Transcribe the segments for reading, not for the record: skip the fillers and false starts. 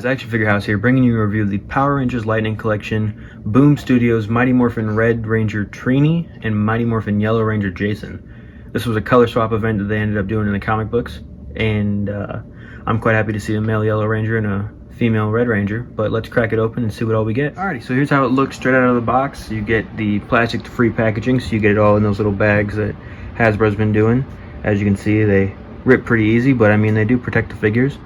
guys, Action Figure House here, bringing you a review of the Power Rangers Lightning Collection, Boom Studios Mighty Morphin Red Ranger Trini, and Mighty Morphin Yellow Ranger Jason. This was a color swap event that they ended up doing in the comic books, and I'm quite happy to see a male Yellow Ranger and a female Red Ranger, but let's crack it open and see what all we get. Alrighty, so here's how it looks straight out of the box. You get the plastic-free packaging, so you get it all in those little bags that Hasbro's been doing. As you can see, they rip pretty easy, but I mean, they do protect the figures.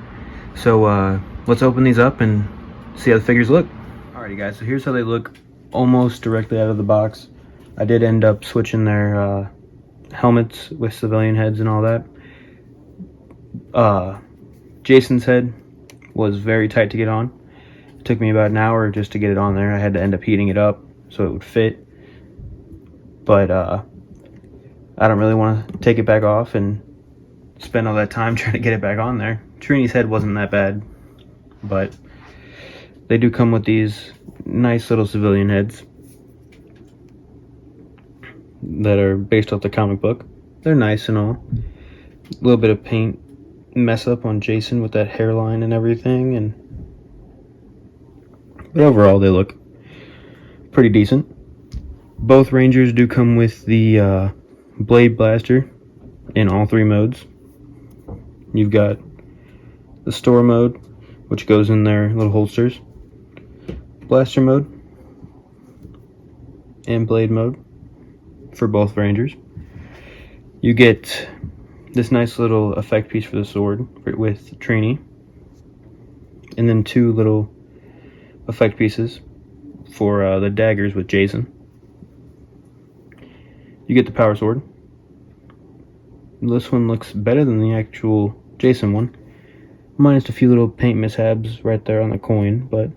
So let's open these up and see how the figures look. Alrighty guys, so here's how they look almost directly out of the box. I did end up switching their helmets with civilian heads and all that. Jason's head was very tight to get on. It took me about an hour just to get it on there. I had to end up heating it up so it would fit. But I don't really want to take it back off and spend all that time trying to get it back on there. Trini's head wasn't that bad, but they do come with these nice little civilian heads that are based off the comic book. They're nice and all. A little bit of paint mess up on Jason with that hairline and everything, but overall they look pretty decent. Both Rangers do come with the Blade Blaster in all three modes. You've got the store mode, which goes in their little holsters, blaster mode, and blade mode for both Rangers. You get this nice little effect piece for the sword with Trini, and then two little effect pieces for the daggers with Jason. You get the power sword. This one looks better than the actual Jason one, minus a few little paint mishaps right there on the coin, but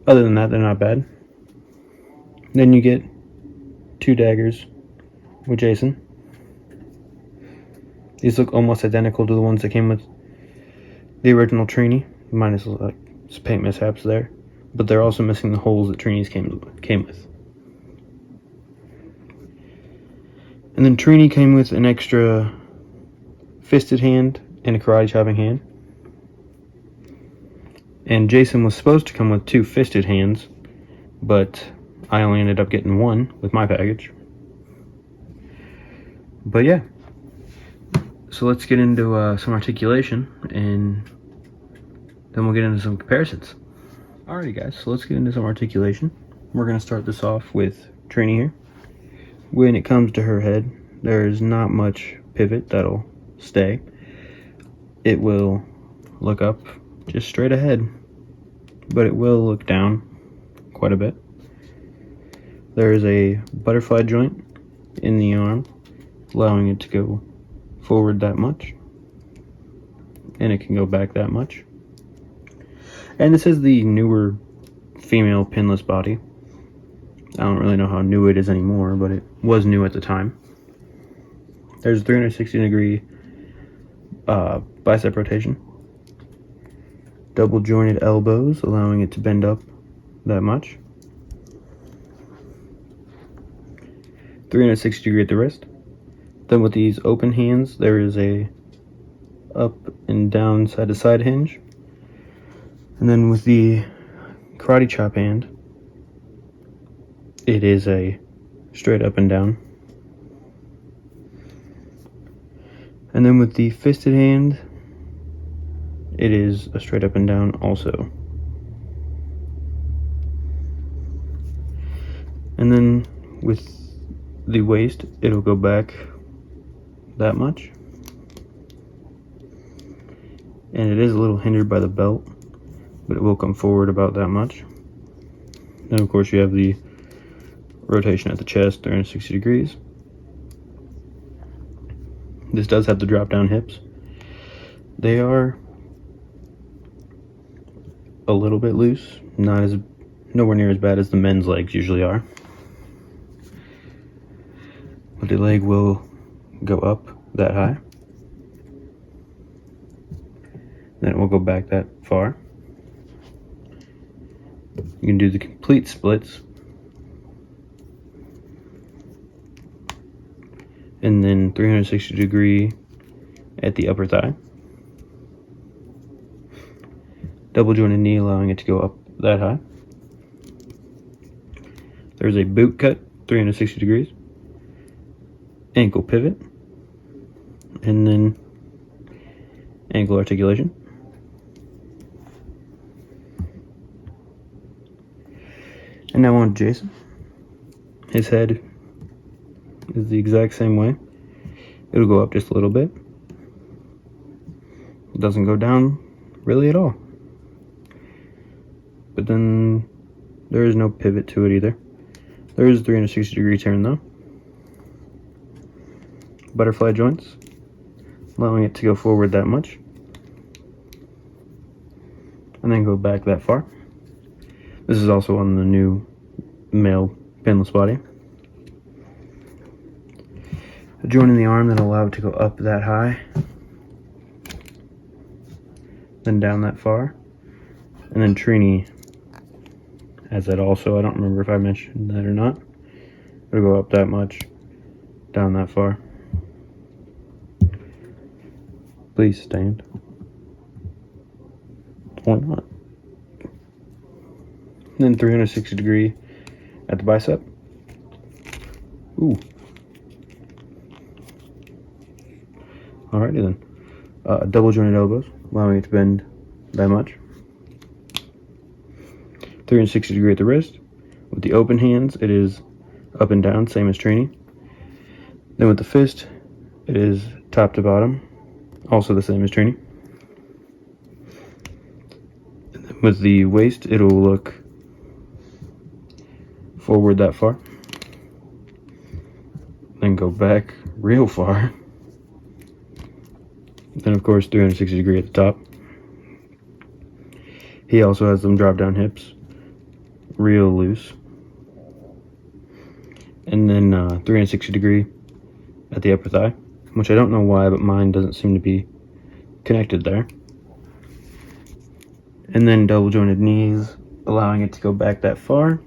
other than that, they're not bad. Then you get two daggers with Jason. These look almost identical to the ones that came with the original Trini, minus like paint mishaps there, but they're also missing the holes that Trini's came with. And then Trini came with an extra fisted hand and a karate chopping hand. And Jason was supposed to come with two fisted hands, but I only ended up getting one with my package. But yeah, so let's get into some articulation, and then we'll get into some comparisons. Alrighty guys, so let's get into some articulation. We're going to start this off with Trini here. When it comes to her head, there's not much pivot that'll stay. It will look up just straight ahead, but it will look down quite a bit. There is a butterfly joint in the arm, allowing it to go forward that much, and it can go back that much. And this is the newer female pinless body. I don't really know how new it is anymore, but it was new at the time. There's a 360-degree bicep rotation. Double jointed elbows, allowing it to bend up that much. 360-degree at the wrist. Then with these open hands, there is a up and down side to side hinge. And then with the karate chop hand, it is a straight up and down. And then with the fisted hand, it is a straight up and down also. And then with the waist, it'll go back that much. And it is a little hindered by the belt, but it will come forward about that much. Then of course you have the rotation at the chest, 360 degrees. This does have the drop down hips. They are a little bit loose, nowhere near as bad as the men's legs usually are. But the leg will go up that high. Then it will go back that far. You can do the complete splits. And then 360 degree at the upper thigh. Double jointed knee, allowing it to go up that high. There's a boot cut, 360 degrees. Ankle pivot. And then ankle articulation. And now on Jason. His head is the exact same way. It'll go up just a little bit. It doesn't go down really at all. But then there is no pivot to it either. There is a 360 degree turn though. Butterfly joints, allowing it to go forward that much. And then go back that far. This is also on the new male pinless body. A joint in the arm that allow it to go up that high. Then down that far. And then Trini has that also. I don't remember if I mentioned that or not. It'll go up that much, down that far. Please stand. Or not. Then 360 degree at the bicep. Ooh. Alrighty then. Double jointed elbows, allowing it to bend that much. 360 degree at the wrist. With the open hands, it is up and down, same as Trini. Then with the fist, it is top to bottom, also the same as Trini. And then with the waist, it'll look forward that far. Then go back real far. Then of course 360 degree at the top. He also has them drop down hips, real loose. And then 360 degree at the upper thigh, which I don't know why, but mine doesn't seem to be connected there. And then double jointed knees, allowing it to go back that far.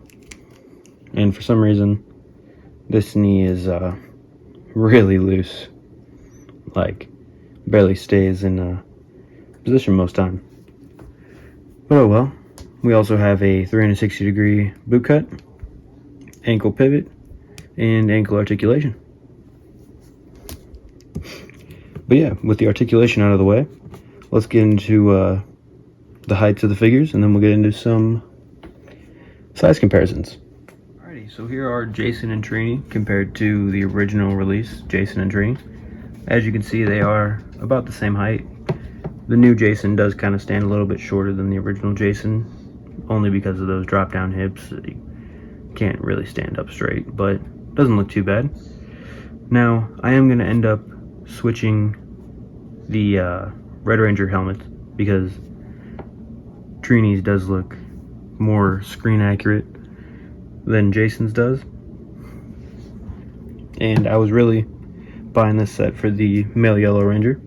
And for some reason, this knee is really loose, like barely stays in position most time. But oh well. We also have a 360 degree boot cut, ankle pivot, and ankle articulation. But yeah, with the articulation out of the way, let's get into the heights of the figures, and then we'll get into some size comparisons. Alrighty, so here are Jason and Trini compared to the original release, Jason and Trini. As you can see, they are about the same height. The new Jason does kind of stand a little bit shorter than the original Jason, only because of those drop down hips. He can't really stand up straight, but doesn't look too bad. Now, I am going to end up switching the Red Ranger helmets because Trini's does look more screen accurate than Jason's does. And I was really buying this set for the male Yellow Ranger,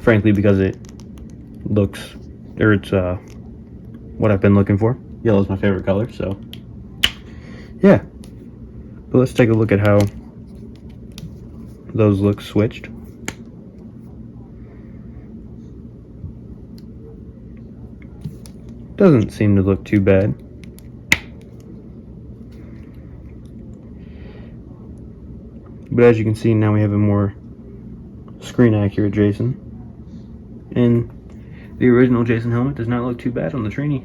frankly, because it looks, or it's what I've been looking for. Yellow's my favorite color, so yeah. But let's take a look at how those look switched. Doesn't seem to look too bad. But as you can see, now we have a more screen accurate Jason. And the original Jason helmet does not look too bad on the Trini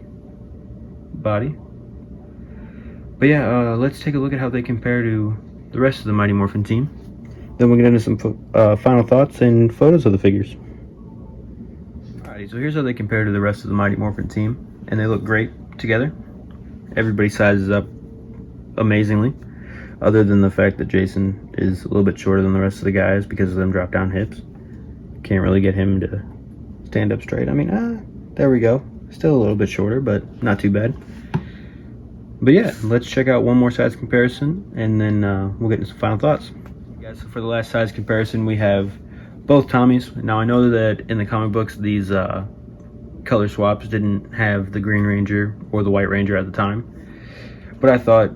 body. But yeah, let's take a look at how they compare to the rest of the Mighty Morphin team. Then we'll get into some final thoughts and photos of the figures. Alrighty, so here's how they compare to the rest of the Mighty Morphin team. And they look great together. Everybody sizes up amazingly, other than the fact that Jason is a little bit shorter than the rest of the guys because of them drop down hips. Can't really get him to stand up straight. I mean, there we go. Still a little bit shorter, but not too bad. But yeah, let's check out one more size comparison, and then we'll get into some final thoughts. Guys, so for the last size comparison, we have both Tommies. Now, I know that in the comic books, these color swaps didn't have the Green Ranger or the White Ranger at the time. But I thought,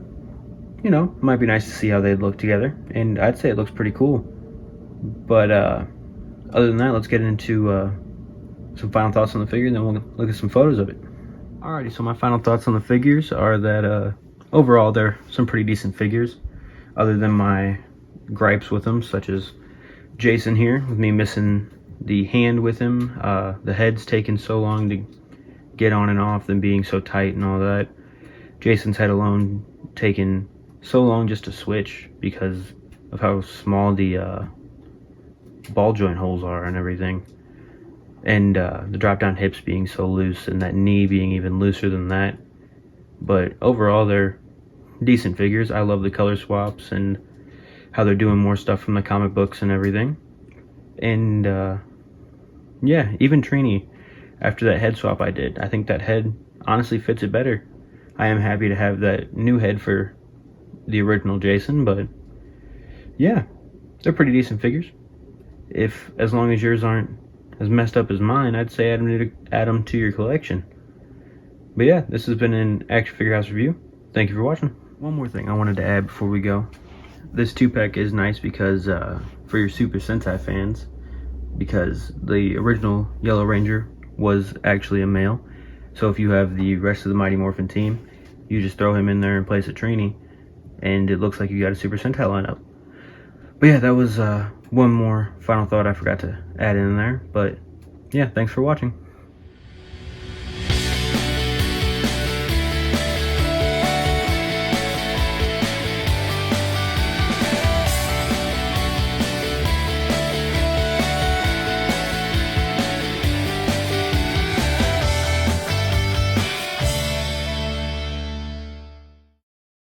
you know, it might be nice to see how they'd look together. And I'd say it looks pretty cool. But other than that, let's get into some final thoughts on the figure, and then we'll look at some photos of it. Alrighty, so my final thoughts on the figures are that overall they're some pretty decent figures, other than my gripes with them, such as Jason here, with me missing the hand with him, the head's taking so long to get on and off, them being so tight and all that. Jason's head alone taking so long just to switch because of how small the ball joint holes are and everything. And the drop down hips being so loose and that knee being even looser than that. But overall, they're decent figures. I love the color swaps and how they're doing more stuff from the comic books and everything. And yeah, even Trini, after that head swap I did, I think that head honestly fits it better. I am happy to have that new head for the original Jason, but yeah, they're pretty decent figures. As long as yours aren't as messed up as mine, I'd say add them to your collection. But yeah, this has been an Action Figure House review. Thank you for watching. One more thing I wanted to add before we go. This 2-pack is nice because for your Super Sentai fans, because the original Yellow Ranger was actually a male. So if you have the rest of the Mighty Morphin team, you just throw him in there in place of Trini, and it looks like you got a Super Sentai lineup. But yeah, that was one more final thought I forgot to add in there. But yeah, thanks for watching.